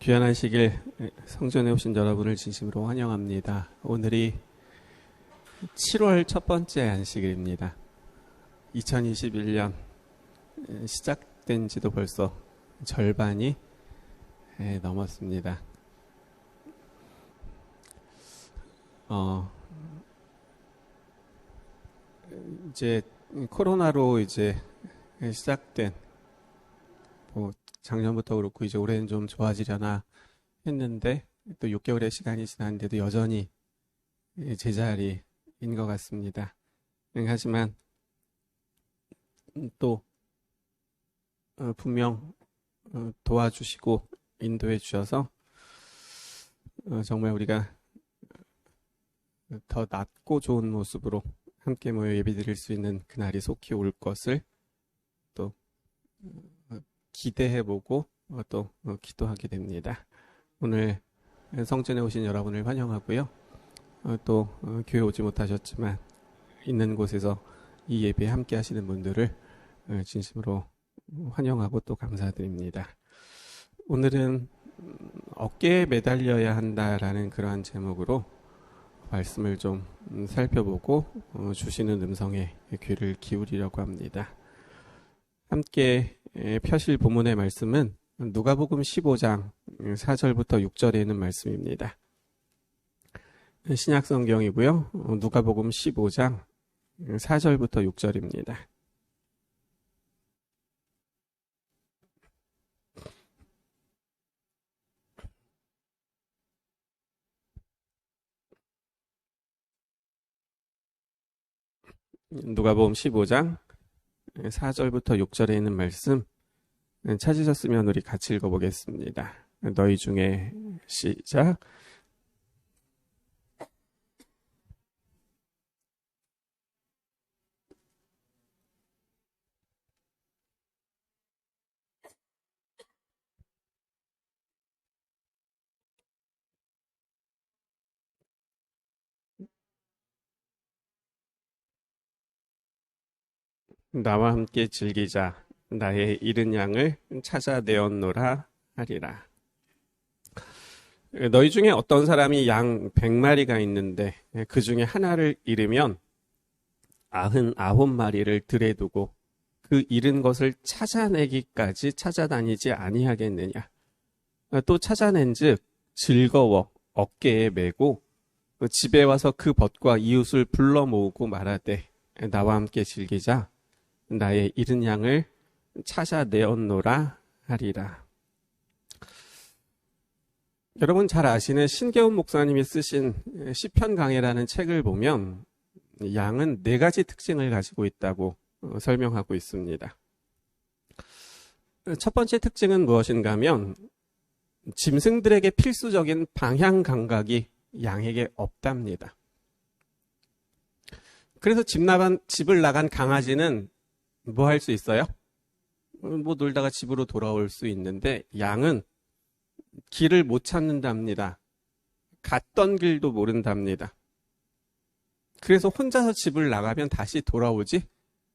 귀한 안식일 성전에 오신 여러분을 진심으로 환영합니다. 오늘이 7월 첫 번째 안식일입니다. 2021년 시작된 지도 벌써 절반이 넘었습니다. 이제 코로나로 이제 시작된 작년부터 그렇고 이제 올해는 좀 좋아지려나 했는데 또 6개월의 시간이 지났는데도 여전히 제자리인 것 같습니다. 하지만 또 분명 도와주시고 인도해 주셔서 정말 우리가 더 낫고 좋은 모습으로 함께 모여 예배드릴 수 있는 그날이 속히 올 것을 또 기대해보고 또 기도하게 됩니다. 오늘 성전에 오신 여러분을 환영하고요. 또 교회 오지 못하셨지만 있는 곳에서 이 예배에 함께 하시는 분들을 진심으로 환영하고 또 감사드립니다. 오늘은 어깨에 매달려야 한다라는 그러한 제목으로 말씀을 좀 살펴보고 주시는 음성에 귀를 기울이려고 합니다. 함께 펴실 본문의 말씀은 누가복음 15장 4절부터 6절에 있는 말씀입니다. 신약성경이고요. 누가복음 15장 4절부터 6절입니다. 누가복음 15장 4절부터 6절에 있는 말씀 찾으셨으면 우리 같이 읽어보겠습니다. 너희 중에 시작. 나와 함께 즐기자. 나의 잃은 양을 찾아내었노라 하리라. 너희 중에 어떤 사람이 양 100마리가 있는데 그 중에 하나를 잃으면 99마리를 들에 두고 그 잃은 것을 찾아내기까지 찾아다니지 아니하겠느냐. 또 찾아낸 즉 즐거워 어깨에 메고 집에 와서 그 벗과 이웃을 불러 모으고 말하되 나와 함께 즐기자. 나의 잃은 양을 찾아내었노라 하리라. 여러분 잘 아시는 신계훈 목사님이 쓰신 시편 강해라는 책을 보면 양은 4가지 특징을 가지고 있다고 설명하고 있습니다. 첫 번째 특징은 무엇인가 하면 짐승들에게 필수적인 방향 감각이 양에게 없답니다. 그래서 집을 나간 강아지는 뭐 할 수 있어요? 뭐 놀다가 집으로 돌아올 수 있는데 양은 길을 못 찾는답니다. 갔던 길도 모른답니다. 그래서 혼자서 집을 나가면 다시 돌아오지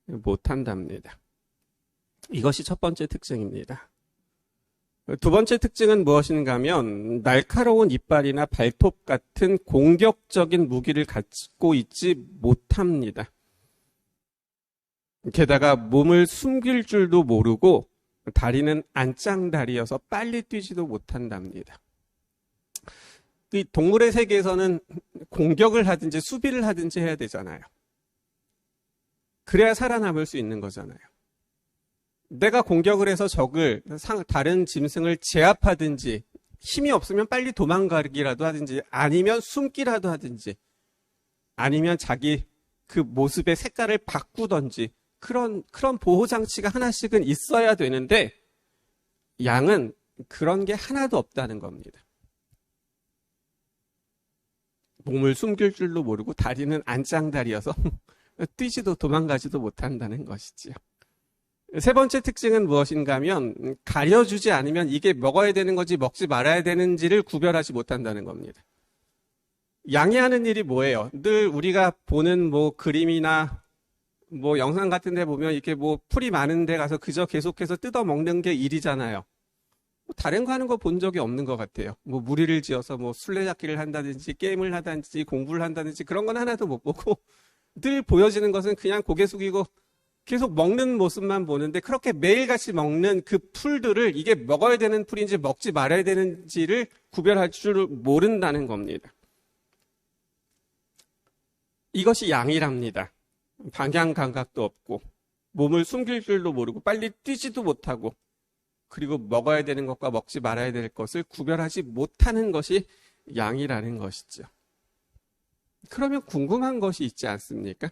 못한답니다. 이것이 첫 번째 특징입니다. 두 번째 특징은 무엇인가 하면 날카로운 이빨이나 발톱 같은 공격적인 무기를 갖고 있지 못합니다. 게다가 몸을 숨길 줄도 모르고 다리는 안짱다리여서 빨리 뛰지도 못한답니다. 이 동물의 세계에서는 공격을 하든지 수비를 하든지 해야 되잖아요. 그래야 살아남을 수 있는 거잖아요. 내가 공격을 해서 다른 짐승을 제압하든지 힘이 없으면 빨리 도망가기라도 하든지 아니면 숨기라도 하든지 아니면 자기 그 모습의 색깔을 바꾸든지 그런 보호장치가 하나씩은 있어야 되는데 양은 그런 게 하나도 없다는 겁니다. 몸을 숨길 줄도 모르고 다리는 안짱다리여서 뛰지도 도망가지도 못한다는 것이지요. 세 번째 특징은 무엇인가 하면 가려주지 않으면 이게 먹어야 되는 건지 먹지 말아야 되는지를 구별하지 못한다는 겁니다. 양이 하는 일이 뭐예요? 늘 우리가 보는 그림이나 영상 같은 데 보면 이렇게 풀이 많은 데 가서 그저 계속해서 뜯어 먹는 게 일이잖아요. 다른 거 하는 거 본 적이 없는 것 같아요. 뭐 무리를 지어서 뭐 술래잡기를 한다든지 게임을 하든지 공부를 한다든지 그런 건 하나도 못 보고 늘 보여지는 것은 그냥 고개 숙이고 계속 먹는 모습만 보는데 그렇게 매일같이 먹는 그 풀들을 이게 먹어야 되는 풀인지 먹지 말아야 되는지를 구별할 줄 모른다는 겁니다. 이것이 양이랍니다. 방향 감각도 없고 몸을 숨길 줄도 모르고 빨리 뛰지도 못하고 그리고 먹어야 되는 것과 먹지 말아야 될 것을 구별하지 못하는 것이 양이라는 것이죠. 그러면 궁금한 것이 있지 않습니까?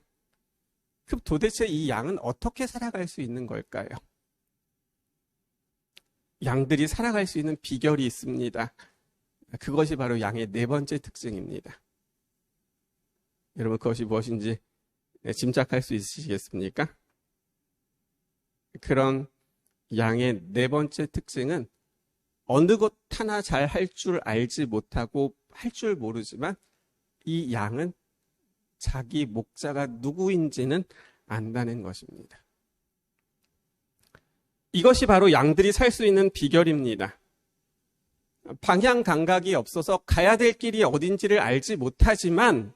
그럼 도대체 이 양은 어떻게 살아갈 수 있는 걸까요? 양들이 살아갈 수 있는 비결이 있습니다. 그것이 바로 양의 네 번째 특징입니다. 여러분 그것이 무엇인지 짐작할 수 있으시겠습니까? 그런 양의 네 번째 특징은 어느 것 하나 잘 할 줄 알지 못하고 할 줄 모르지만 이 양은 자기 목자가 누구인지는 안다는 것입니다. 이것이 바로 양들이 살 수 있는 비결입니다. 방향 감각이 없어서 가야 될 길이 어딘지를 알지 못하지만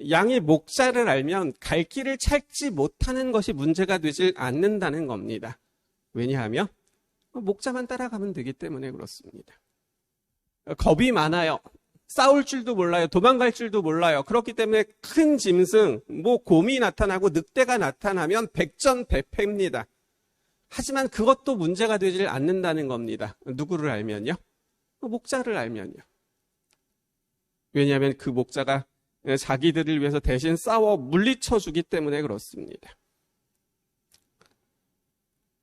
양의 목자를 알면 갈 길을 찾지 못하는 것이 문제가 되질 않는다는 겁니다. 왜냐하면 목자만 따라가면 되기 때문에 그렇습니다. 겁이 많아요. 싸울 줄도 몰라요. 도망갈 줄도 몰라요. 그렇기 때문에 큰 짐승, 곰이 나타나고 늑대가 나타나면 백전백패입니다. 하지만 그것도 문제가 되질 않는다는 겁니다. 누구를 알면요? 목자를 알면요. 왜냐하면 그 목자가 자기들을 위해서 대신 싸워 물리쳐주기 때문에 그렇습니다.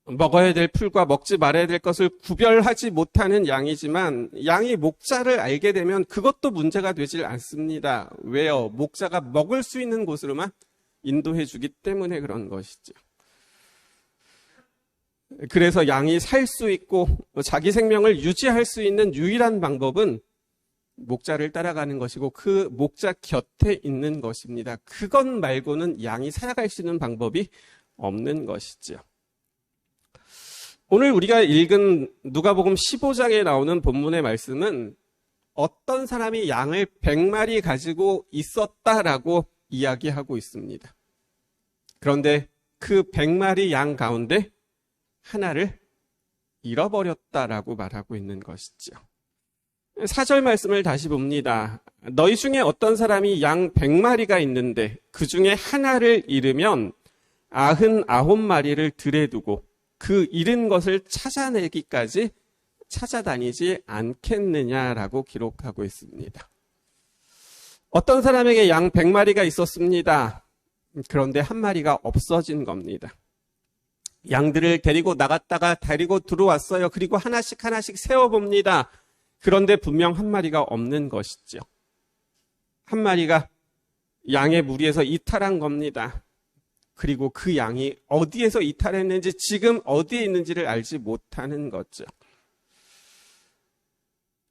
먹어야 될 풀과 먹지 말아야 될 것을 구별하지 못하는 양이지만 양이 목자를 알게 되면 그것도 문제가 되질 않습니다. 왜요? 목자가 먹을 수 있는 곳으로만 인도해 주기 때문에 그런 것이죠. 그래서 양이 살 수 있고 자기 생명을 유지할 수 있는 유일한 방법은 목자를 따라가는 것이고 그 목자 곁에 있는 것입니다. 그것 말고는 양이 살아갈 수 있는 방법이 없는 것이죠. 오늘 우리가 읽은 누가복음 15장에 나오는 본문의 말씀은 어떤 사람이 양을 100마리 가지고 있었다라고 이야기하고 있습니다. 그런데 그 100마리 양 가운데 하나를 잃어버렸다라고 말하고 있는 것이죠. 4절 말씀을 다시 봅니다. 너희 중에 어떤 사람이 양 100마리가 있는데 그 중에 하나를 잃으면 99마리를 들에 두고 그 잃은 것을 찾아내기까지 찾아다니지 않겠느냐라고 기록하고 있습니다. 어떤 사람에게 양 100마리가 있었습니다. 그런데 한 마리가 없어진 겁니다. 양들을 데리고 나갔다가 데리고 들어왔어요. 그리고 하나씩 세워봅니다. 그런데 분명 한 마리가 없는 것이죠. 한 마리가 양의 무리에서 이탈한 겁니다. 그리고 그 양이 어디에서 이탈했는지 지금 어디에 있는지를 알지 못하는 거죠.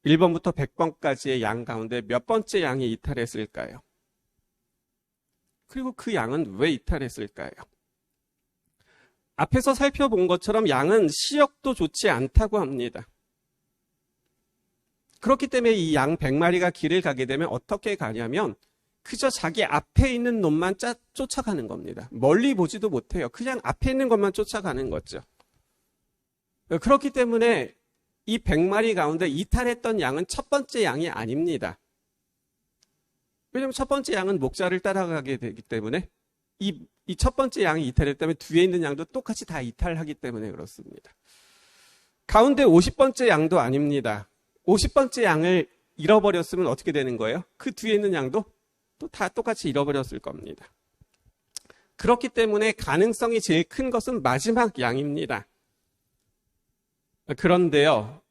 1번부터 100번까지의 양 가운데 몇 번째 양이 이탈했을까요? 그리고 그 양은 왜 이탈했을까요? 앞에서 살펴본 것처럼 양은 시력도 좋지 않다고 합니다. 그렇기 때문에 이 양 100마리가 길을 가게 되면 어떻게 가냐면 그저 자기 앞에 있는 놈만 쫓아가는 겁니다. 멀리 보지도 못해요. 그냥 앞에 있는 것만 쫓아가는 거죠. 그렇기 때문에 이 100마리 가운데 이탈했던 양은 첫 번째 양이 아닙니다. 왜냐하면 첫 번째 양은 목자를 따라가게 되기 때문에 이 첫 번째 양이 이탈했다면 뒤에 있는 양도 똑같이 다 이탈하기 때문에 그렇습니다. 가운데 50번째 양도 아닙니다. 50번째 양을 잃어버렸으면 어떻게 되는 거예요? 그 뒤에 있는 양도 또 다 똑같이 잃어버렸을 겁니다. 그렇기 때문에 가능성이 제일 큰 것은 마지막 양입니다. 그런데요,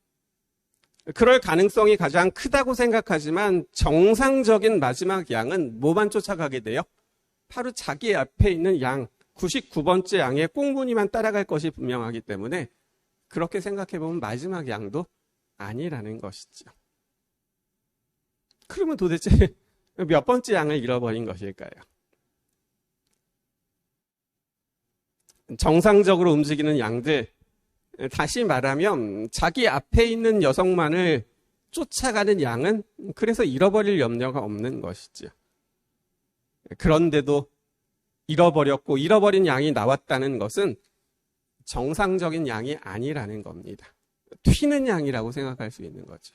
그럴 가능성이 가장 크다고 생각하지만 정상적인 마지막 양은 뭐만 쫓아가게 돼요? 바로 자기 앞에 있는 양, 99번째 양의 꽁무니만 따라갈 것이 분명하기 때문에 그렇게 생각해보면 마지막 양도 아니라는 것이죠. 그러면 도대체 몇 번째 양을 잃어버린 것일까요? 정상적으로 움직이는 양들, 다시 말하면 자기 앞에 있는 여성만을 쫓아가는 양은 그래서 잃어버릴 염려가 없는 것이죠. 그런데도 잃어버렸고 잃어버린 양이 나왔다는 것은 정상적인 양이 아니라는 겁니다. 튀는 양이라고 생각할 수 있는 거죠.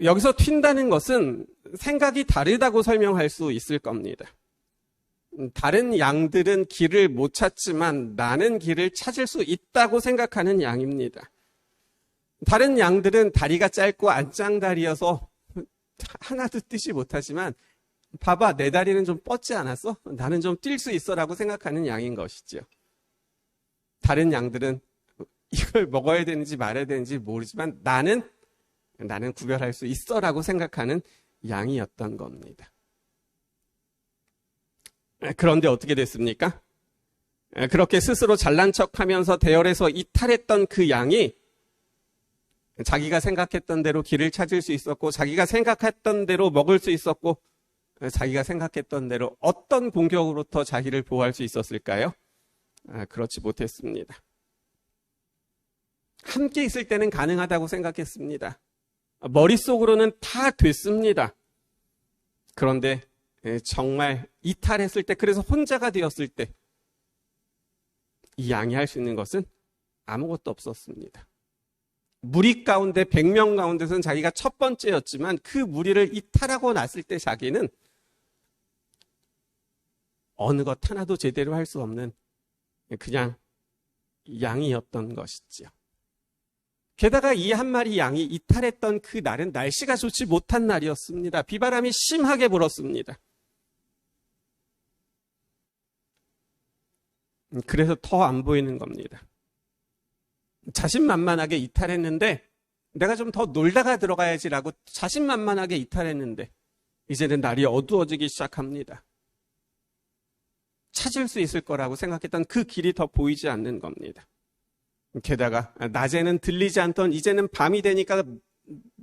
여기서 튄다는 것은 생각이 다르다고 설명할 수 있을 겁니다. 다른 양들은 길을 못 찾지만 나는 길을 찾을 수 있다고 생각하는 양입니다. 다른 양들은 다리가 짧고 안짱다리여서 하나도 뛰지 못하지만 봐봐, 내 다리는 좀 뻗지 않았어? 나는 좀 뛸 수 있어 라고 생각하는 양인 것이죠. 다른 양들은 이걸 먹어야 되는지 말아야 되는지 모르지만 나는 구별할 수 있어 라고 생각하는 양이었던 겁니다. 그런데 어떻게 됐습니까? 그렇게 스스로 잘난 척하면서 대열에서 이탈했던 그 양이 자기가 생각했던 대로 길을 찾을 수 있었고 자기가 생각했던 대로 먹을 수 있었고 자기가 생각했던 대로 어떤 공격으로부터 자기를 보호할 수 있었을까요? 그렇지 못했습니다. 함께 있을 때는 가능하다고 생각했습니다. 머릿속으로는 다 됐습니다. 그런데 정말 이탈했을 때, 그래서 혼자가 되었을 때 이 양이 할 수 있는 것은 아무것도 없었습니다. 무리 가운데 100명 가운데서는 자기가 첫 번째였지만 그 무리를 이탈하고 났을 때 자기는 어느 것 하나도 제대로 할 수 없는 그냥 양이었던 것이지요. 게다가 이 한 마리 양이 이탈했던 그 날은 날씨가 좋지 못한 날이었습니다. 비바람이 심하게 불었습니다. 그래서 더 안 보이는 겁니다. 자신만만하게 이탈했는데 내가 좀 더 놀다가 들어가야지라고 자신만만하게 이탈했는데 이제는 날이 어두워지기 시작합니다. 찾을 수 있을 거라고 생각했던 그 길이 더 보이지 않는 겁니다. 게다가 낮에는 들리지 않던 이제는 밤이 되니까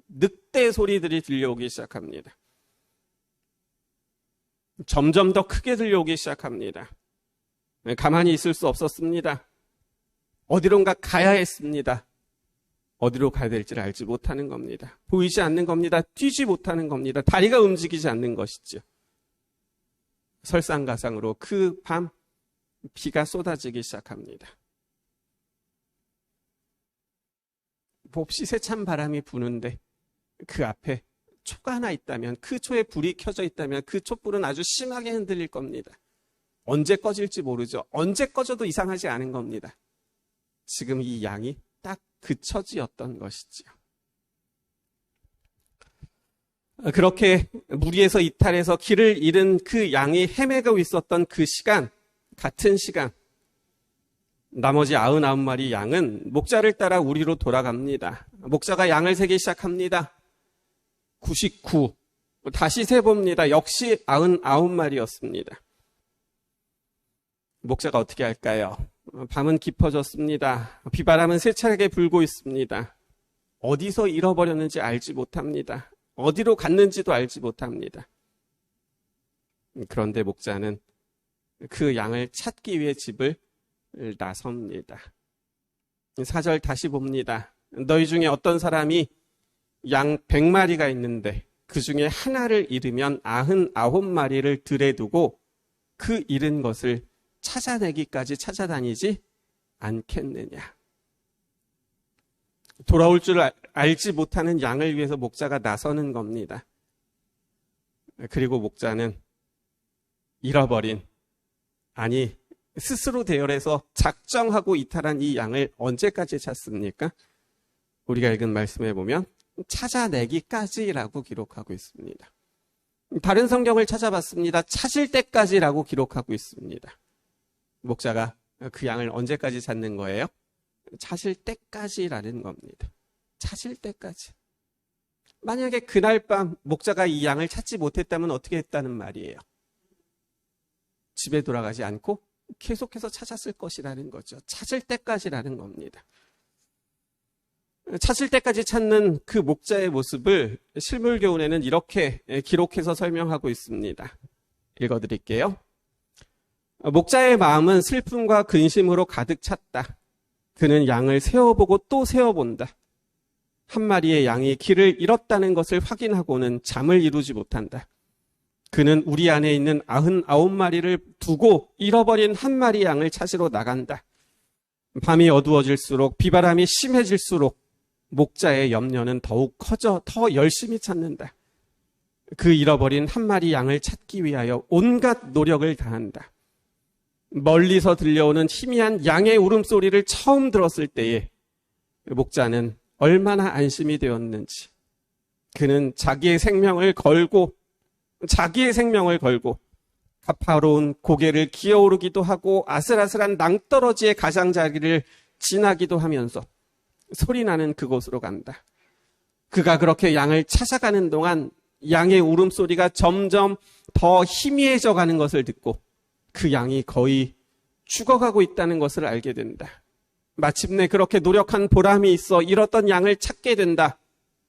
늑대 소리들이 들려오기 시작합니다. 점점 더 크게 들려오기 시작합니다. 가만히 있을 수 없었습니다. 어디론가 가야 했습니다. 어디로 가야 될지를 알지 못하는 겁니다. 보이지 않는 겁니다. 뛰지 못하는 겁니다. 다리가 움직이지 않는 것이죠. 설상가상으로 그 밤 비가 쏟아지기 시작합니다. 몹시 세찬 바람이 부는데 그 앞에 초가 하나 있다면, 그 초에 불이 켜져 있다면 그 촛불은 아주 심하게 흔들릴 겁니다. 언제 꺼질지 모르죠. 언제 꺼져도 이상하지 않은 겁니다. 지금 이 양이 딱 그 처지였던 것이지요. 그렇게 무리에서 이탈해서 길을 잃은 그 양이 헤매고 있었던 그 시간, 같은 시간, 나머지 99마리 양은 목자를 따라 우리로 돌아갑니다. 목자가 양을 세기 시작합니다. 99, 다시 세봅니다. 역시 99마리였습니다. 목자가 어떻게 할까요? 밤은 깊어졌습니다. 비바람은 세차게 불고 있습니다. 어디서 잃어버렸는지 알지 못합니다. 어디로 갔는지도 알지 못합니다. 그런데 목자는 그 양을 찾기 위해 집을 나섭니다. 4절 다시 봅니다. 너희 중에 어떤 사람이 양 100마리가 있는데 그 중에 하나를 잃으면 99마리를 들에 두고 그 잃은 것을 찾아내기까지 찾아다니지 않겠느냐. 돌아올 줄 알지 못하는 양을 위해서 목자가 나서는 겁니다. 그리고 목자는 잃어버린, 아니 스스로 대열해서 작정하고 이탈한 이 양을 언제까지 찾습니까? 우리가 읽은 말씀에 보면 찾아내기까지라고 기록하고 있습니다. 다른 성경을 찾아봤습니다. 찾을 때까지라고 기록하고 있습니다. 목자가 그 양을 언제까지 찾는 거예요? 찾을 때까지라는 겁니다. 찾을 때까지. 만약에 그날 밤 목자가 이 양을 찾지 못했다면 어떻게 했다는 말이에요? 집에 돌아가지 않고 계속해서 찾았을 것이라는 거죠. 찾을 때까지라는 겁니다. 찾을 때까지 찾는 그 목자의 모습을 실물교훈에는 이렇게 기록해서 설명하고 있습니다. 읽어드릴게요. 목자의 마음은 슬픔과 근심으로 가득 찼다. 그는 양을 세어보고 또 세어본다. 한 마리의 양이 길을 잃었다는 것을 확인하고는 잠을 이루지 못한다. 그는 우리 안에 있는 99마리를 두고 잃어버린 한 마리 양을 찾으러 나간다. 밤이 어두워질수록 비바람이 심해질수록 목자의 염려는 더욱 커져 더 열심히 찾는다. 그 잃어버린 한 마리 양을 찾기 위하여 온갖 노력을 다한다. 멀리서 들려오는 희미한 양의 울음소리를 처음 들었을 때에 목자는 얼마나 안심이 되었는지, 그는 자기의 생명을 걸고 가파로운 고개를 기어오르기도 하고 아슬아슬한 낭떠러지의 가장자리를 지나기도 하면서 소리나는 그곳으로 간다. 그가 그렇게 양을 찾아가는 동안 양의 울음소리가 점점 더 희미해져 가는 것을 듣고 그 양이 거의 죽어가고 있다는 것을 알게 된다. 마침내 그렇게 노력한 보람이 있어 잃었던 양을 찾게 된다.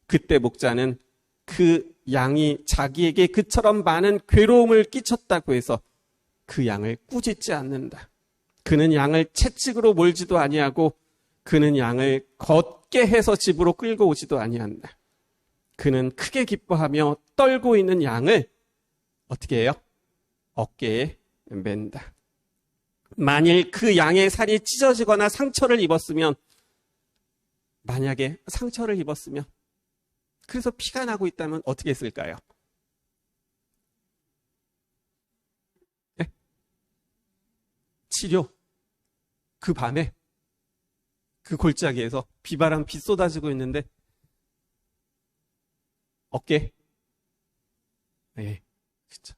그때 목자는 그 양이 자기에게 그처럼 많은 괴로움을 끼쳤다고 해서 그 양을 꾸짖지 않는다. 그는 양을 채찍으로 몰지도 아니하고 그는 양을 걷게 해서 집으로 끌고 오지도 아니한다. 그는 크게 기뻐하며 떨고 있는 양을 어떻게 해요? 어깨에 맨다. 만일 그 양의 살이 찢어지거나 만약에 상처를 입었으면, 그래서 피가 나고 있다면 어떻게 했을까요? 네? 치료. 그 밤에 그 골짜기에서 비바람 비 쏟아지고 있는데 어깨. 네, 그렇죠.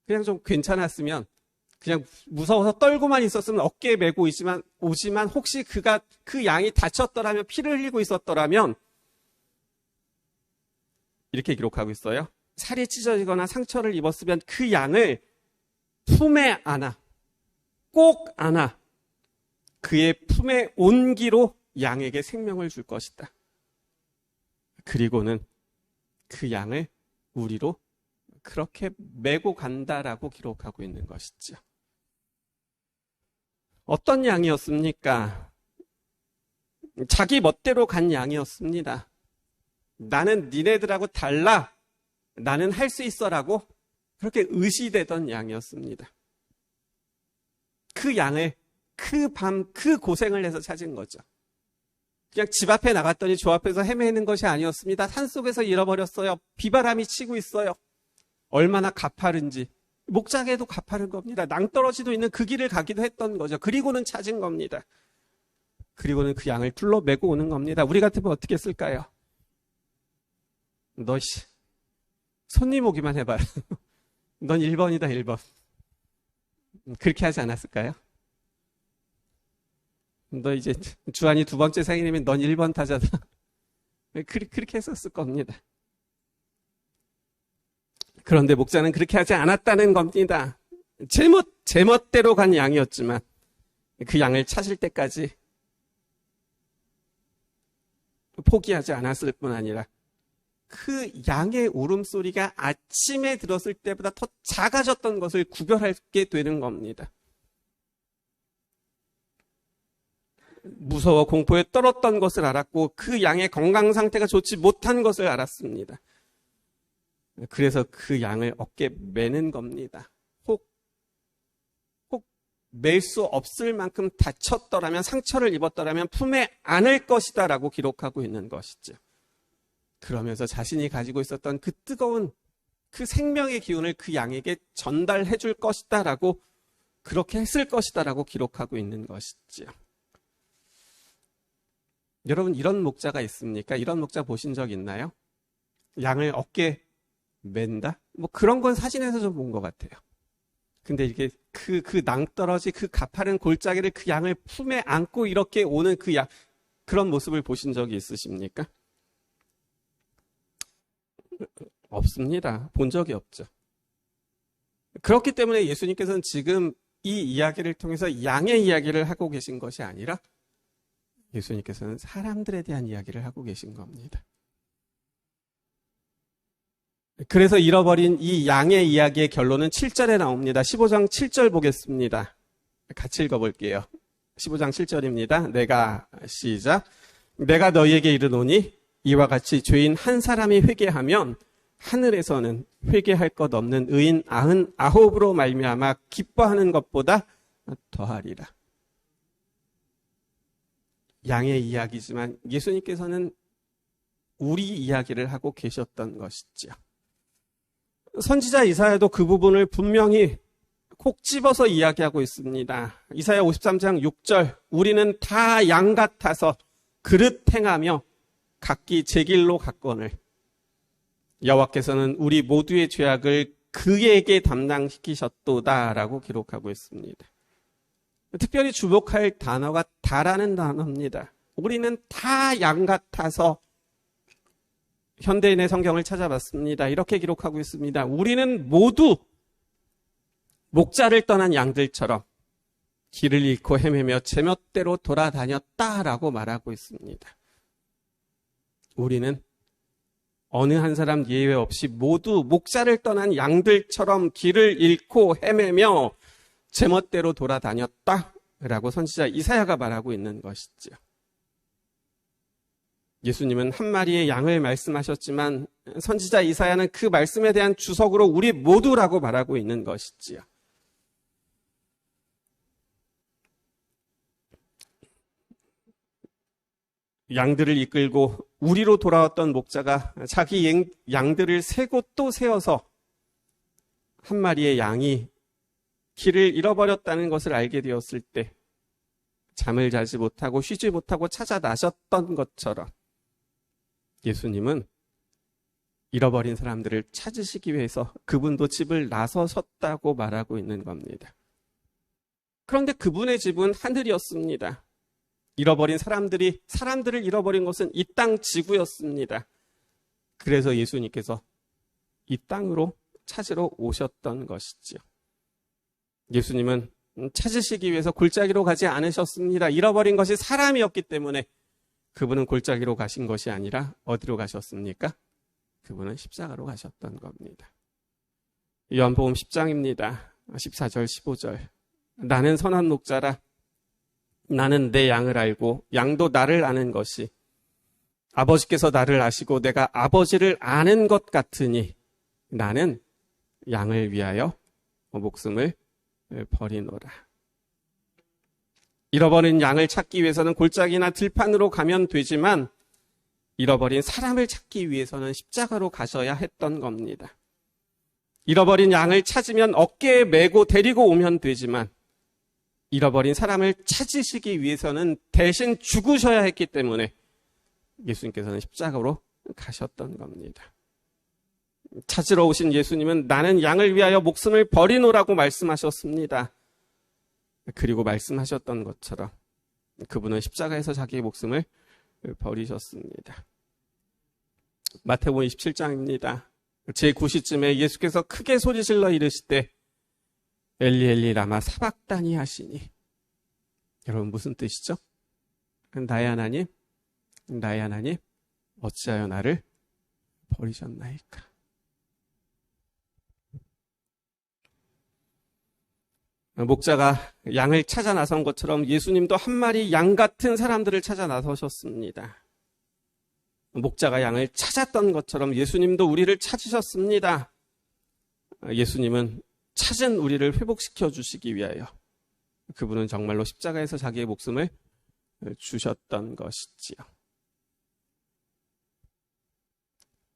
그냥 좀 괜찮았으면, 그냥 무서워서 떨고만 있었으면 어깨에 메고 오지만 혹시 그 양이 다쳤더라면, 피를 흘리고 있었더라면, 이렇게 기록하고 있어요. 살이 찢어지거나 상처를 입었으면 그 양을 품에 안아, 꼭 안아, 그의 품의 온기로 양에게 생명을 줄 것이다. 그리고는 그 양을 우리로 그렇게 메고 간다라고 기록하고 있는 것이죠. 어떤 양이었습니까? 자기 멋대로 간 양이었습니다. 나는 니네들하고 달라, 나는 할 수 있어라고 그렇게 의시되던 양이었습니다. 그 양을 그 밤 그 고생을 해서 찾은 거죠. 그냥 집 앞에 나갔더니 저 앞에서 헤매는 것이 아니었습니다. 산속에서 잃어버렸어요. 비바람이 치고 있어요. 얼마나 가파른지. 목장에도 가파른 겁니다. 낭떠러지도 있는 그 길을 가기도 했던 거죠. 그리고는 찾은 겁니다. 그리고는 그 양을 둘러 메고 오는 겁니다. 우리 같으면 어떻게 했을까요? 너 손님 오기만 해봐라. 넌 1번이다 1번. 그렇게 하지 않았을까요? 너 이제 주한이 2번째 생일이면 넌 1번 타자다. 그렇게 했었을 겁니다. 그런데 목자는 그렇게 하지 않았다는 겁니다. 제 멋대로 간 양이었지만 그 양을 찾을 때까지 포기하지 않았을 뿐 아니라 그 양의 울음소리가 아침에 들었을 때보다 더 작아졌던 것을 구별하게 되는 겁니다. 무서워 공포에 떨었던 것을 알았고 그 양의 건강 상태가 좋지 못한 것을 알았습니다. 그래서 그 양을 어깨에 매는 겁니다. 혹 맬 수 없을 만큼 다쳤더라면, 상처를 입었더라면 품에 안을 것이다 라고 기록하고 있는 것이죠. 그러면서 자신이 가지고 있었던 그 뜨거운 그 생명의 기운을 그 양에게 전달해 줄 것이다 라고, 그렇게 했을 것이다 라고 기록하고 있는 것이죠. 여러분, 이런 목자가 있습니까? 이런 목자 보신 적 있나요? 양을 어깨에 맨다? 뭐 그런 건 사진에서 좀 본 것 같아요. 근데 이게 그 낭떠러지, 그 가파른 골짜기를 그 양을 품에 안고 이렇게 오는 그 양, 그런 모습을 보신 적이 있으십니까? 없습니다. 본 적이 없죠. 그렇기 때문에 예수님께서는 지금 이 이야기를 통해서 양의 이야기를 하고 계신 것이 아니라 예수님께서는 사람들에 대한 이야기를 하고 계신 겁니다. 그래서 잃어버린 이 양의 이야기의 결론은 7절에 나옵니다. 15장 7절 보겠습니다. 같이 읽어볼게요. 15장 7절입니다. 시작. 내가 너희에게 이르노니 이와 같이 죄인 한 사람이 회개하면 하늘에서는 회개할 것 없는 의인 99으로 말미암아 기뻐하는 것보다 더하리라. 양의 이야기지만 예수님께서는 우리 이야기를 하고 계셨던 것이지요. 선지자 이사야도 그 부분을 분명히 콕 집어서 이야기하고 있습니다. 이사야 53장 6절, 우리는 다 양 같아서 그릇 행하며 각기 제 길로 갔거늘 여호와께서는 우리 모두의 죄악을 그에게 담당시키셨도다라고 기록하고 있습니다. 특별히 주목할 단어가 다라는 단어입니다. 우리는 다 양 같아서, 현대인의 성경을 찾아봤습니다. 이렇게 기록하고 있습니다. 우리는 모두 목자를 떠난 양들처럼 길을 잃고 헤매며 제멋대로 돌아다녔다라고 말하고 있습니다. 우리는 어느 한 사람 예외 없이 모두 목자를 떠난 양들처럼 길을 잃고 헤매며 제멋대로 돌아다녔다라고 선지자 이사야가 말하고 있는 것이지요. 예수님은 한 마리의 양을 말씀하셨지만 선지자 이사야는 그 말씀에 대한 주석으로 우리 모두라고 말하고 있는 것이지요. 양들을 이끌고 우리로 돌아왔던 목자가 자기 양들을 세고 또 세어서 한 마리의 양이 길을 잃어버렸다는 것을 알게 되었을 때 잠을 자지 못하고 쉬지 못하고 찾아 나셨던 것처럼 예수님은 잃어버린 사람들을 찾으시기 위해서 그분도 집을 나서셨다고 말하고 있는 겁니다. 그런데 그분의 집은 하늘이었습니다. 잃어버린 사람들을 잃어버린 것은 이 땅 지구였습니다. 그래서 예수님께서 이 땅으로 찾으러 오셨던 것이지요. 예수님은 찾으시기 위해서 골짜기로 가지 않으셨습니다. 잃어버린 것이 사람이었기 때문에 그분은 골짜기로 가신 것이 아니라 어디로 가셨습니까? 그분은 십자가로 가셨던 겁니다. 요한복음 10장입니다. 14절 15절. 나는 선한 목자라. 나는 내 양을 알고 양도 나를 아는 것이 아버지께서 나를 아시고 내가 아버지를 아는 것 같으니 나는 양을 위하여 목숨을 버리노라. 잃어버린 양을 찾기 위해서는 골짜기나 들판으로 가면 되지만 잃어버린 사람을 찾기 위해서는 십자가로 가셔야 했던 겁니다. 잃어버린 양을 찾으면 어깨에 메고 데리고 오면 되지만 잃어버린 사람을 찾으시기 위해서는 대신 죽으셔야 했기 때문에 예수님께서는 십자가로 가셨던 겁니다. 찾으러 오신 예수님은 나는 양을 위하여 목숨을 버리노라고 말씀하셨습니다. 그리고 말씀하셨던 것처럼 그분은 십자가에서 자기의 목숨을 버리셨습니다. 마태복음 27장입니다. 제9시쯤에 예수께서 크게 소리질러 이르시되 엘리 엘리 라마 사박다니 하시니, 여러분 무슨 뜻이죠? 나의 하나님 어찌하여 나를 버리셨나이까. 목자가 양을 찾아 나선 것처럼 예수님도 한 마리 양 같은 사람들을 찾아 나서셨습니다. 목자가 양을 찾았던 것처럼 예수님도 우리를 찾으셨습니다. 예수님은 찾은 우리를 회복시켜 주시기 위하여 그분은 정말로 십자가에서 자기의 목숨을 주셨던 것이지요.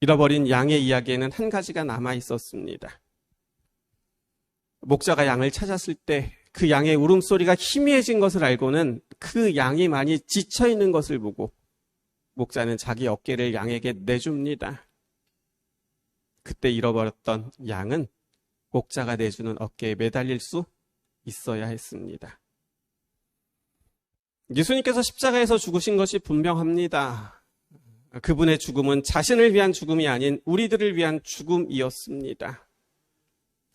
잃어버린 양의 이야기에는 한 가지가 남아 있었습니다. 목자가 양을 찾았을 때 그 양의 울음소리가 희미해진 것을 알고는 그 양이 많이 지쳐 있는 것을 보고 목자는 자기 어깨를 양에게 내줍니다. 그때 잃어버렸던 양은 목자가 내주는 어깨에 매달릴 수 있어야 했습니다. 예수님께서 십자가에서 죽으신 것이 분명합니다. 그분의 죽음은 자신을 위한 죽음이 아닌 우리들을 위한 죽음이었습니다.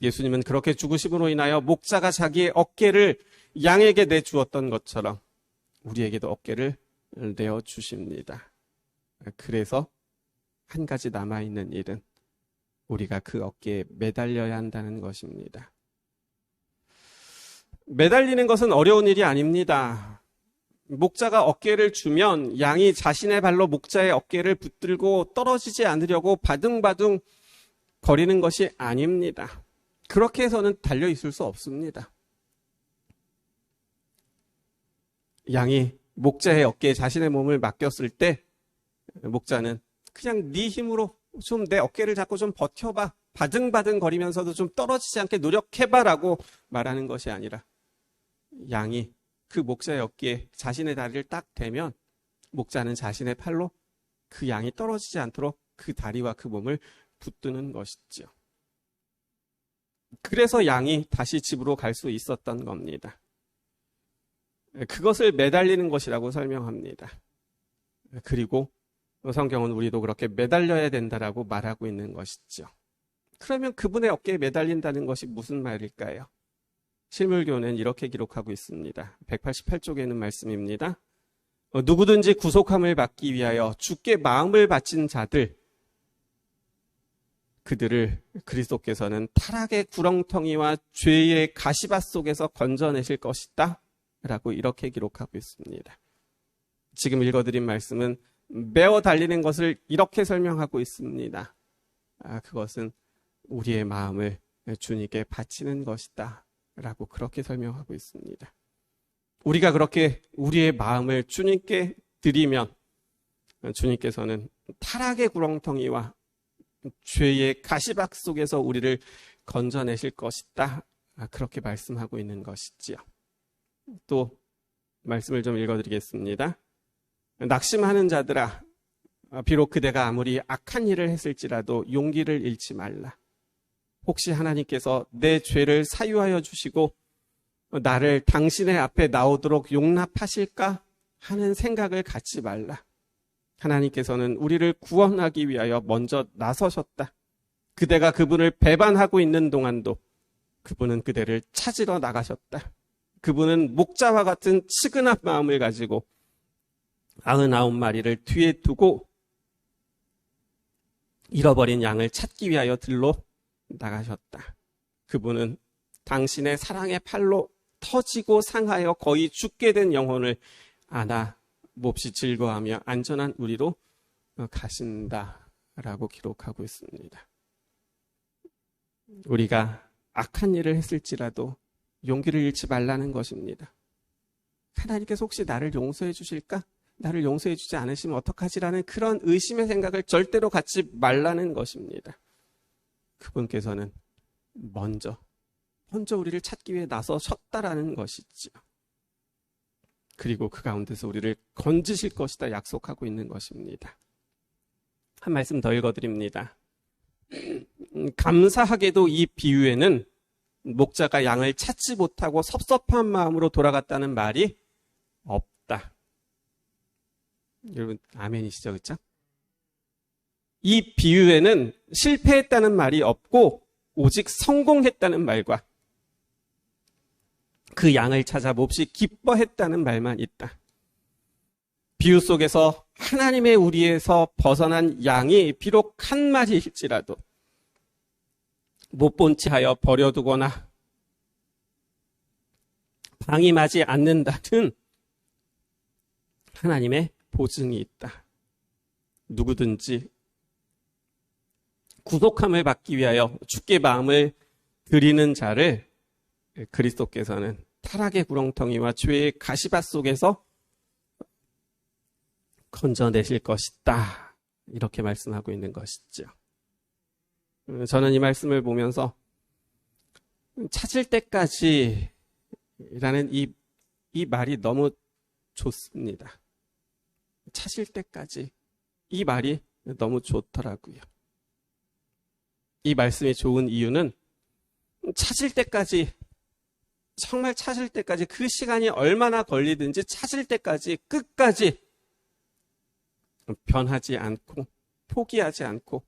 예수님은 그렇게 죽으심으로 인하여 목자가 자기의 어깨를 양에게 내주었던 것처럼 우리에게도 어깨를 내어주십니다. 그래서 한 가지 남아있는 일은 우리가 그 어깨에 매달려야 한다는 것입니다. 매달리는 것은 어려운 일이 아닙니다. 목자가 어깨를 주면 양이 자신의 발로 목자의 어깨를 붙들고 떨어지지 않으려고 바둥바둥 거리는 것이 아닙니다. 그렇게 해서는 달려 있을 수 없습니다. 양이 목자의 어깨에 자신의 몸을 맡겼을 때 목자는 그냥 네 힘으로 좀 내 어깨를 잡고 좀 버텨봐. 바등바등 거리면서도 좀 떨어지지 않게 노력해봐라고 말하는 것이 아니라 양이 그 목자의 어깨에 자신의 다리를 딱 대면 목자는 자신의 팔로 그 양이 떨어지지 않도록 그 다리와 그 몸을 붙드는 것이죠. 그래서 양이 다시 집으로 갈 수 있었던 겁니다. 그것을 매달리는 것이라고 설명합니다. 그리고 성경은 우리도 그렇게 매달려야 된다라고 말하고 있는 것이죠. 그러면 그분의 어깨에 매달린다는 것이 무슨 말일까요? 실물교는 이렇게 기록하고 있습니다. 188쪽에 있는 말씀입니다. 누구든지 구속함을 받기 위하여 주께 마음을 바친 자들, 그들을 그리스도께서는 타락의 구렁텅이와 죄의 가시밭 속에서 건져내실 것이다 라고 이렇게 기록하고 있습니다. 지금 읽어드린 말씀은 매어 달리는 것을 이렇게 설명하고 있습니다. 그것은 우리의 마음을 주님께 바치는 것이다 라고 그렇게 설명하고 있습니다. 우리가 그렇게 우리의 마음을 주님께 드리면 주님께서는 타락의 구렁텅이와 죄의 가시밭 속에서 우리를 건져내실 것이다. 그렇게 말씀하고 있는 것이지요. 또 말씀을 좀 읽어드리겠습니다. 낙심하는 자들아, 비록 그대가 아무리 악한 일을 했을지라도 용기를 잃지 말라. 혹시 하나님께서 내 죄를 사유하여 주시고 나를 당신의 앞에 나오도록 용납하실까 하는 생각을 갖지 말라. 하나님께서는 우리를 구원하기 위하여 먼저 나서셨다. 그대가 그분을 배반하고 있는 동안도 그분은 그대를 찾으러 나가셨다. 그분은 목자와 같은 측은한 마음을 가지고 99마리를 뒤에 두고 잃어버린 양을 찾기 위하여 들로 나가셨다. 그분은 당신의 사랑의 팔로 터지고 상하여 거의 죽게 된 영혼을 안아 몹시 즐거워하며 안전한 우리로 가신다라고 기록하고 있습니다. 우리가 악한 일을 했을지라도 용기를 잃지 말라는 것입니다. 하나님께서 혹시 나를 용서해 주실까? 나를 용서해 주지 않으시면 어떡하지라는 그런 의심의 생각을 절대로 갖지 말라는 것입니다. 그분께서는 먼저 우리를 찾기 위해 나서셨다라는 것이지요. 그리고 그 가운데서 우리를 건지실 것이다 약속하고 있는 것입니다. 한 말씀 더 읽어드립니다. 감사하게도 이 비유에는 목자가 양을 찾지 못하고 섭섭한 마음으로 돌아갔다는 말이 없다. 여러분 아멘이시죠? 그렇죠? 이 비유에는 실패했다는 말이 없고 오직 성공했다는 말과 그 양을 찾아 몹시 기뻐했다는 말만 있다. 비유 속에서 하나님의 우리에서 벗어난 양이 비록 한 마리일지라도 못 본 채 하여 버려두거나 방임하지 않는다는 하나님의 보증이 있다. 누구든지 구속함을 받기 위하여 주께 마음을 드리는 자를 그리스도께서는 타락의 구렁텅이와 죄의 가시밭 속에서 건져내실 것이다. 이렇게 말씀하고 있는 것이죠. 저는 이 말씀을 보면서 찾을 때까지 라는 이 말이 너무 좋습니다. 찾을 때까지 이 말이 너무 좋더라고요. 이 말씀이 좋은 이유는 찾을 때까지 정말 찾을 때까지 그 시간이 얼마나 걸리든지 찾을 때까지 끝까지 변하지 않고 포기하지 않고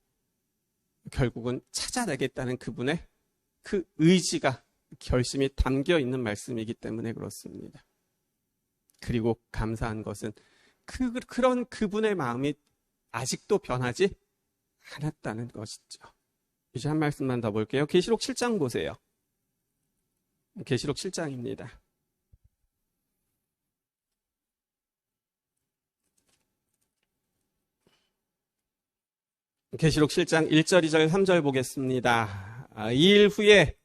결국은 찾아내겠다는 그분의 그 의지가 결심이 담겨 있는 말씀이기 때문에 그렇습니다. 그리고 감사한 것은 그런 그분의 마음이 아직도 변하지 않았다는 것이죠. 이제 한 말씀만 더 볼게요. 계시록 7장 보세요. 계시록 7장입니다. 계시록 7장 1절, 2절, 3절 보겠습니다. 2일 후에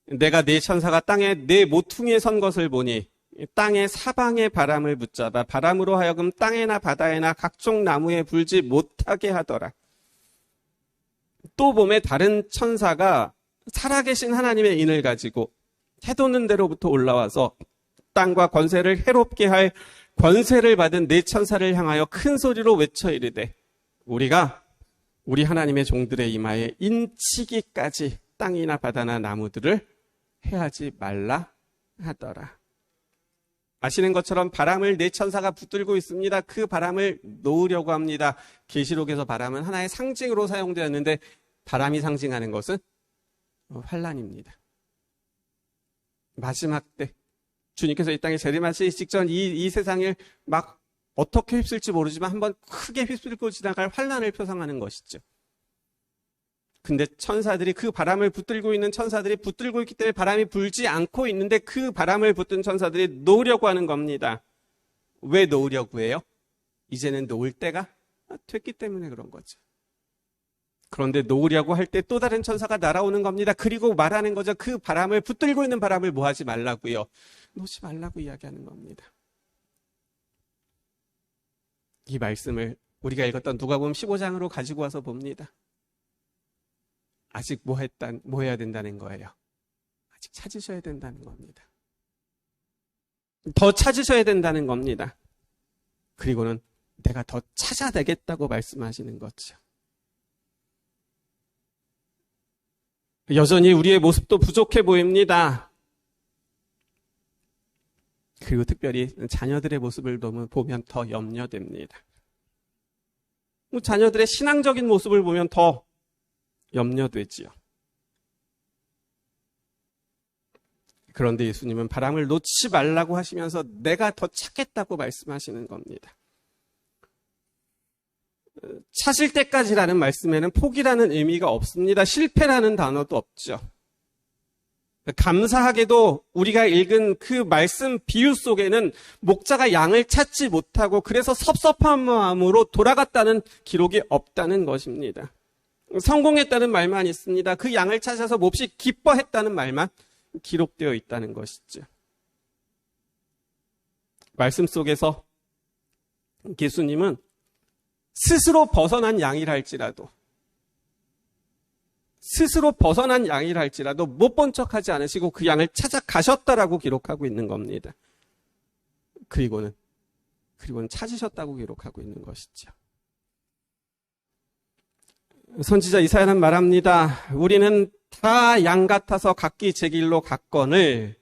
내가 네 천사가 땅에 네 모퉁이에 선 것을 보니 땅의 사방의 바람을 붙잡아 바람으로 하여금 땅에나 바다에나 각종 나무에 불지 못하게 하더라. 또 봄에 다른 천사가 살아계신 하나님의 인을 가지고 해돋는 데로부터 올라와서 땅과 권세를 해롭게 할 권세를 받은 네 천사를 향하여 큰 소리로 외쳐 이르되 우리가 우리 하나님의 종들의 이마에 인치기까지 땅이나 바다나 나무들을 해하지 말라 하더라. 아시는 것처럼 바람을 네 천사가 붙들고 있습니다. 그 바람을 놓으려고 합니다. 계시록에서 바람은 하나의 상징으로 사용되었는데 바람이 상징하는 것은 환란입니다. 마지막 때 주님께서 이 땅에 재림하시기 직전 이 세상을 막 어떻게 휩쓸지 모르지만 한번 크게 휩쓸고 지나갈 환란을 표상하는 것이죠. 근데 천사들이 그 바람을 붙들고 있는 천사들이 붙들고 있기 때문에 바람이 불지 않고 있는데 그 바람을 붙든 천사들이 놓으려고 하는 겁니다. 왜 놓으려고 해요? 이제는 놓을 때가 됐기 때문에 그런 거죠. 그런데 놓으려고 할 때 또 다른 천사가 날아오는 겁니다. 그리고 말하는 거죠. 그 바람을 붙들고 있는 바람을 뭐 하지 말라고요. 놓지 말라고 이야기하는 겁니다. 이 말씀을 우리가 읽었던 누가복음 15장으로 가지고 와서 봅니다. 아직 뭐 해야 된다는 거예요. 아직 찾으셔야 된다는 겁니다. 더 찾으셔야 된다는 겁니다. 그리고는 내가 더 찾아내겠다고 말씀하시는 거죠. 여전히 우리의 모습도 부족해 보입니다. 그리고 특별히 자녀들의 모습을 보면 더 염려됩니다. 자녀들의 신앙적인 모습을 보면 더 염려되지요. 그런데 예수님은 바람을 놓지 말라고 하시면서 내가 더 찾겠다고 말씀하시는 겁니다. 찾을 때까지라는 말씀에는 포기라는 의미가 없습니다. 실패라는 단어도 없죠. 감사하게도 우리가 읽은 그 말씀 비유 속에는 목자가 양을 찾지 못하고 그래서 섭섭한 마음으로 돌아갔다는 기록이 없다는 것입니다. 성공했다는 말만 있습니다. 그 양을 찾아서 몹시 기뻐했다는 말만 기록되어 있다는 것이죠. 말씀 속에서 예수님은 스스로 벗어난 양이라 할지라도 못 본 척하지 않으시고 그 양을 찾아가셨다라고 기록하고 있는 겁니다. 그리고는 찾으셨다고 기록하고 있는 것이죠. 선지자 이사야는 말합니다. 우리는 다 양 같아서 각기 제 길로 갔거늘.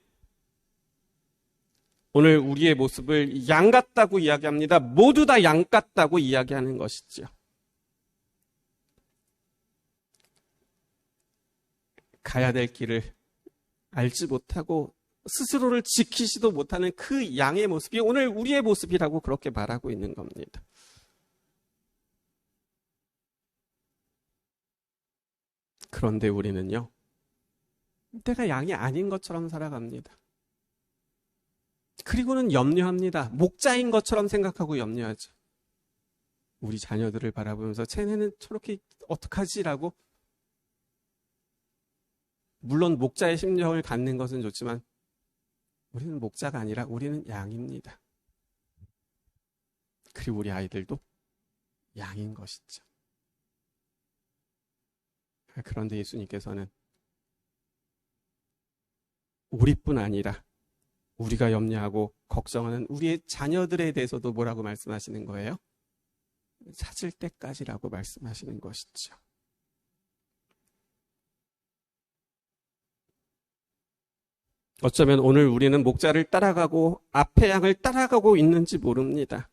오늘 우리의 모습을 양 같다고 이야기합니다. 모두 다 양 같다고 이야기하는 것이죠. 가야 될 길을 알지 못하고 스스로를 지키지도 못하는 그 양의 모습이 오늘 우리의 모습이라고 그렇게 말하고 있는 겁니다. 그런데 우리는요, 내가 양이 아닌 것처럼 살아갑니다. 그리고는 염려합니다. 목자인 것처럼 생각하고 염려하죠. 우리 자녀들을 바라보면서 쟤네는 저렇게 어떡하지라고. 물론 목자의 심정을 갖는 것은 좋지만 우리는 목자가 아니라 우리는 양입니다. 그리고 우리 아이들도 양인 것이죠. 그런데 예수님께서는 우리뿐 아니라 우리가 염려하고 걱정하는 우리의 자녀들에 대해서도 뭐라고 말씀하시는 거예요? 찾을 때까지라고 말씀하시는 것이죠. 어쩌면 오늘 우리는 목자를 따라가고 앞의 양을 따라가고 있는지 모릅니다.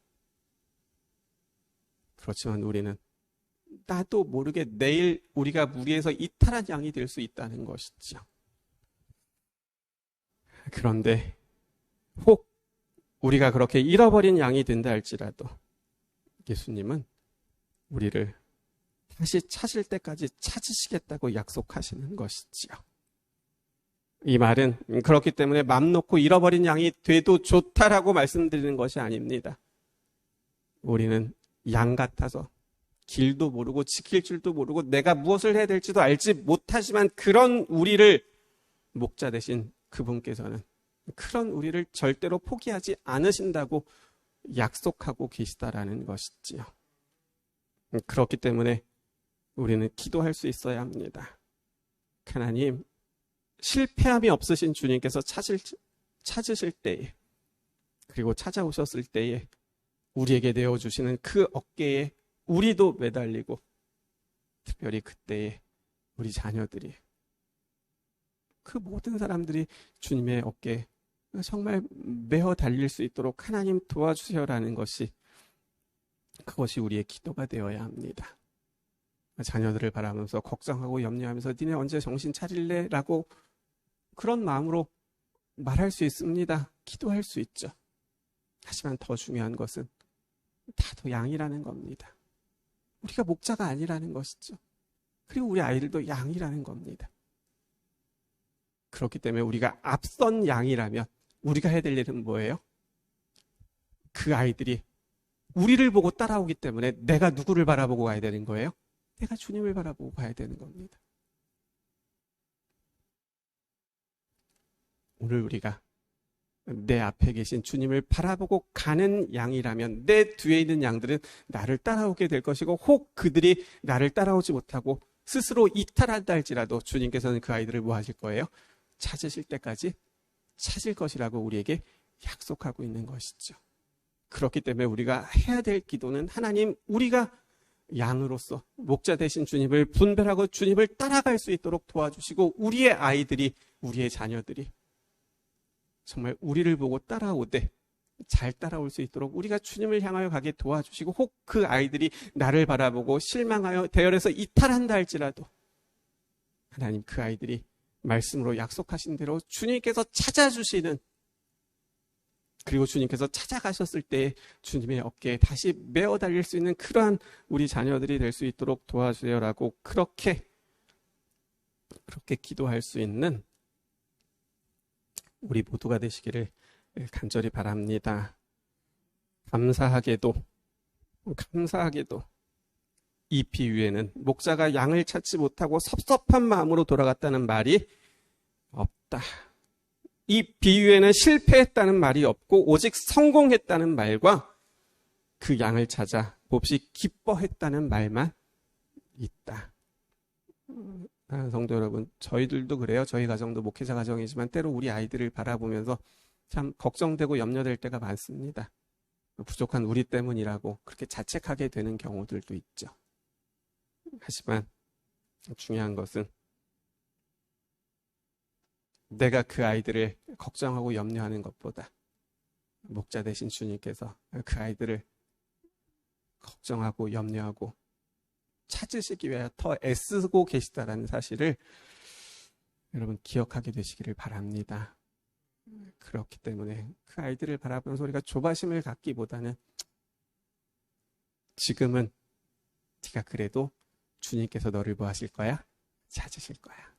그렇지만 우리는 나도 모르게 내일 우리가 무리해서 이탈한 양이 될 수 있다는 것이죠. 그런데 혹 우리가 그렇게 잃어버린 양이 된다 할지라도 예수님은 우리를 다시 찾을 때까지 찾으시겠다고 약속하시는 것이지요. 이 말은 그렇기 때문에 맘 놓고 잃어버린 양이 돼도 좋다라고 말씀드리는 것이 아닙니다. 우리는 양 같아서 길도 모르고 지킬 줄도 모르고 내가 무엇을 해야 될지도 알지 못하지만 그런 우리를 목자 되신 그분께서는 그런 우리를 절대로 포기하지 않으신다고 약속하고 계시다라는 것이지요. 그렇기 때문에 우리는 기도할 수 있어야 합니다. 하나님, 실패함이 없으신 주님께서 찾으실 때에, 그리고 찾아오셨을 때에 우리에게 내어주시는 그 어깨에 우리도 매달리고, 특별히 그때에 우리 자녀들이, 그 모든 사람들이 주님의 어깨에 정말 매어 달릴 수 있도록 하나님 도와주세요라는 것이, 그것이 우리의 기도가 되어야 합니다. 자녀들을 바라보면서 걱정하고 염려하면서 니네 언제 정신 차릴래? 라고 그런 마음으로 말할 수 있습니다. 기도할 수 있죠. 하지만 더 중요한 것은 다도 양이라는 겁니다. 우리가 목자가 아니라는 것이죠. 그리고 우리 아이들도 양이라는 겁니다. 그렇기 때문에 우리가 앞선 양이라면 우리가 해야 될 일은 뭐예요? 그 아이들이 우리를 보고 따라오기 때문에 내가 누구를 바라보고 가야 되는 거예요? 내가 주님을 바라보고 가야 되는 겁니다. 오늘 우리가 내 앞에 계신 주님을 바라보고 가는 양이라면 내 뒤에 있는 양들은 나를 따라오게 될 것이고, 혹 그들이 나를 따라오지 못하고 스스로 이탈한다 할지라도 주님께서는 그 아이들을 뭐 하실 거예요? 찾으실 때까지 찾을 것이라고 우리에게 약속하고 있는 것이죠. 그렇기 때문에 우리가 해야 될 기도는, 하나님, 우리가 양으로서 목자 되신 주님을 분별하고 주님을 따라갈 수 있도록 도와주시고, 우리의 아이들이, 우리의 자녀들이 정말 우리를 보고 따라오되 잘 따라올 수 있도록 우리가 주님을 향하여 가게 도와주시고, 혹 그 아이들이 나를 바라보고 실망하여 대열에서 이탈한다 할지라도 하나님, 그 아이들이 말씀으로 약속하신 대로 주님께서 찾아주시는, 그리고 주님께서 찾아가셨을 때 주님의 어깨에 다시 메어 달릴 수 있는 그러한 우리 자녀들이 될 수 있도록 도와주세요라고 그렇게 기도할 수 있는 우리 모두가 되시기를 간절히 바랍니다. 감사하게도 이 비유에는 목자가 양을 찾지 못하고 섭섭한 마음으로 돌아갔다는 말이 없다. 이 비유에는 실패했다는 말이 없고 오직 성공했다는 말과 그 양을 찾아 몹시 기뻐했다는 말만 있다. 성도 여러분, 저희들도 그래요. 저희 가정도 목회자 가정이지만 때로 우리 아이들을 바라보면서 참 걱정되고 염려될 때가 많습니다. 부족한 우리 때문이라고 그렇게 자책하게 되는 경우들도 있죠. 하지만 중요한 것은 내가 그 아이들을 걱정하고 염려하는 것보다 목자 되신 주님께서 그 아이들을 걱정하고 염려하고 찾으시기 위하여 더 애쓰고 계시다라는 사실을 여러분 기억하게 되시기를 바랍니다. 그렇기 때문에 그 아이들을 바라보면서 우리가 조바심을 갖기보다는 지금은 네가 그래도 주님께서 너를 뭐 하실 거야? 찾으실 거야.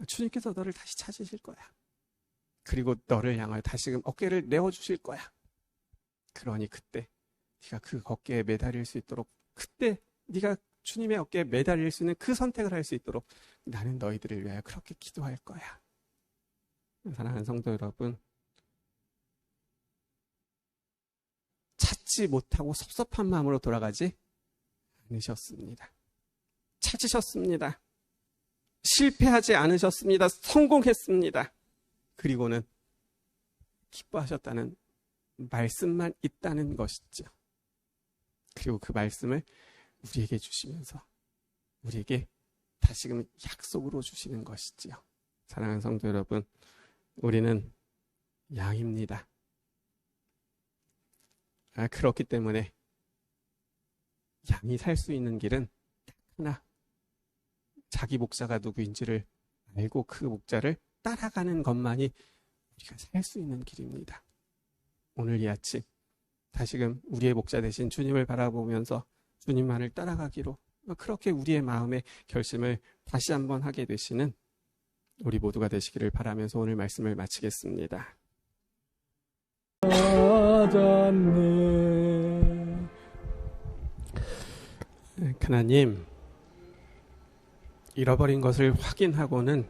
주님께서 너를 다시 찾으실 거야. 그리고 너를 향하여 다시금 어깨를 내어주실 거야. 그러니 그때 네가 그 어깨에 매달릴 수 있도록, 그때 네가 주님의 어깨에 매달릴 수 있는 그 선택을 할 수 있도록 나는 너희들을 위하여 그렇게 기도할 거야. 사랑하는 성도 여러분, 찾지 못하고 섭섭한 마음으로 돌아가지 않으셨습니다. 찾으셨습니다. 실패하지 않으셨습니다. 성공했습니다. 그리고는 기뻐하셨다는 말씀만 있다는 것이죠. 그리고 그 말씀을 우리에게 주시면서 우리에게 다시금 약속으로 주시는 것이지요. 사랑하는 성도 여러분, 우리는 양입니다. 그렇기 때문에 양이 살 수 있는 길은 딱 하나, 자기 목자가 누구인지를 알고 그 목자를 따라가는 것만이 우리가 살 수 있는 길입니다. 오늘 이 아침 다시금 우리의 목자 되신 주님을 바라보면서 주님만을 따라가기로 그렇게 우리의 마음의 결심을 다시 한번 하게 되시는 우리 모두가 되시기를 바라면서 오늘 말씀을 마치겠습니다. 하나님, 잃어버린 것을 확인하고는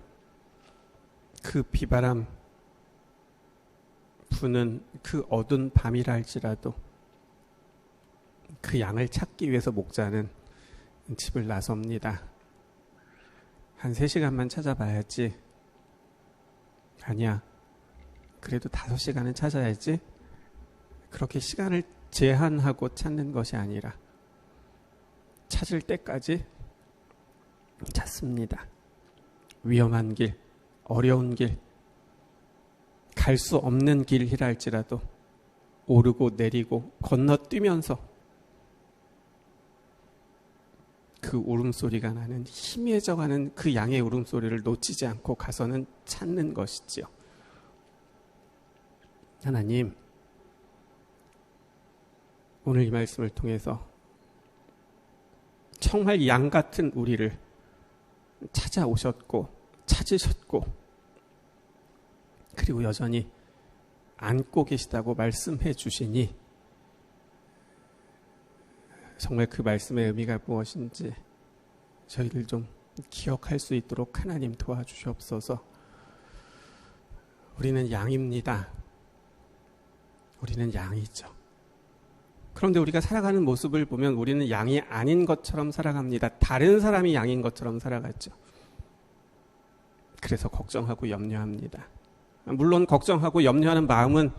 그 비바람 부는 그 어두운 밤이라 할지라도 그 양을 찾기 위해서 목자는 집을 나섭니다. 한 3시간만 찾아봐야지. 아니야. 그래도 5시간은 찾아야지. 그렇게 시간을 제한하고 찾는 것이 아니라 찾을 때까지 찾습니다. 위험한 길, 어려운 길, 갈 수 없는 길이라 할지라도 오르고 내리고 건너뛰면서 그 울음소리가 나는 희미해져가는 그 양의 울음소리를 놓치지 않고 가서는 찾는 것이지요. 하나님, 오늘 이 말씀을 통해서 정말 양 같은 우리를 찾아오셨고 찾으셨고 그리고 여전히 안고 계시다고 말씀해 주시니 정말 그 말씀의 의미가 무엇인지 저희들 좀 기억할 수 있도록 하나님 도와주시옵소서. 우리는 양입니다. 우리는 양이죠. 그런데 우리가 살아가는 모습을 보면 우리는 양이 아닌 것처럼 살아갑니다. 다른 사람이 양인 것처럼 살아가죠. 그래서 걱정하고 염려합니다. 물론 걱정하고 염려하는 마음은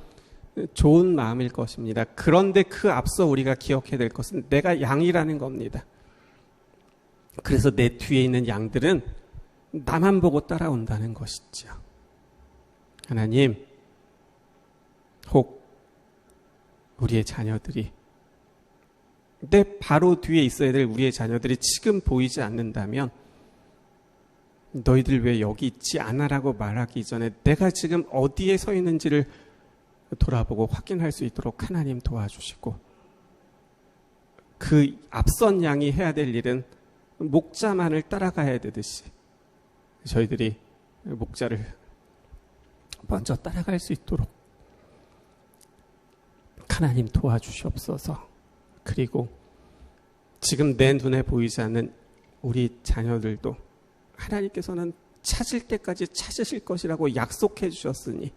좋은 마음일 것입니다. 그런데 그 앞서 우리가 기억해야 될 것은 내가 양이라는 겁니다. 그래서 내 뒤에 있는 양들은 나만 보고 따라온다는 것이죠. 하나님, 혹 우리의 자녀들이 내 바로 뒤에 있어야 될 우리의 자녀들이 지금 보이지 않는다면 너희들 왜 여기 있지 않아라고 말하기 전에 내가 지금 어디에 서 있는지를 돌아보고 확인할 수 있도록 하나님 도와주시고 그 앞선 양이 해야 될 일은 목자만을 따라가야 되듯이 저희들이 목자를 먼저 따라갈 수 있도록 하나님 도와주시옵소서. 그리고 지금 내 눈에 보이지 않는 우리 자녀들도 하나님께서는 찾을 때까지 찾으실 것이라고 약속해 주셨으니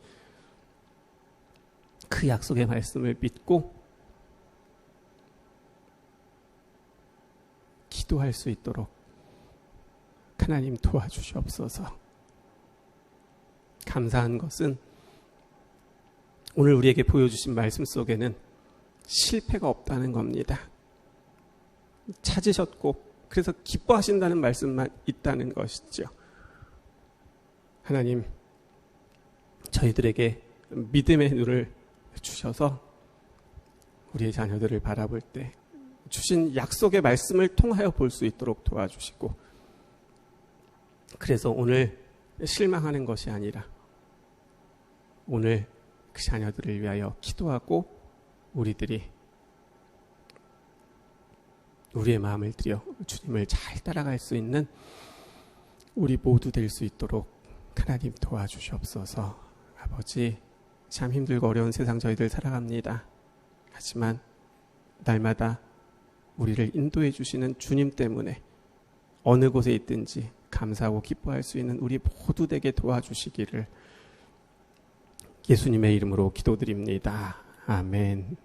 그 약속의 말씀을 믿고 기도할 수 있도록 하나님 도와주시옵소서. 감사한 것은 오늘 우리에게 보여주신 말씀 속에는 실패가 없다는 겁니다. 찾으셨고 그래서 기뻐하신다는 말씀만 있다는 것이죠. 하나님, 저희들에게 믿음의 눈을 주셔서 우리의 자녀들을 바라볼 때 주신 약속의 말씀을 통하여 볼 수 있도록 도와주시고 그래서 오늘 실망하는 것이 아니라 오늘 그 자녀들을 위하여 기도하고 우리들이 우리의 마음을 들여 주님을 잘 따라갈 수 있는 우리 모두 될 수 있도록 하나님 도와주시옵소서. 아버지, 참 힘들고 어려운 세상 저희들 살아갑니다. 하지만 날마다 우리를 인도해 주시는 주님 때문에 어느 곳에 있든지 감사하고 기뻐할 수 있는 우리 모두 되게 도와주시기를 예수님의 이름으로 기도드립니다. 아멘.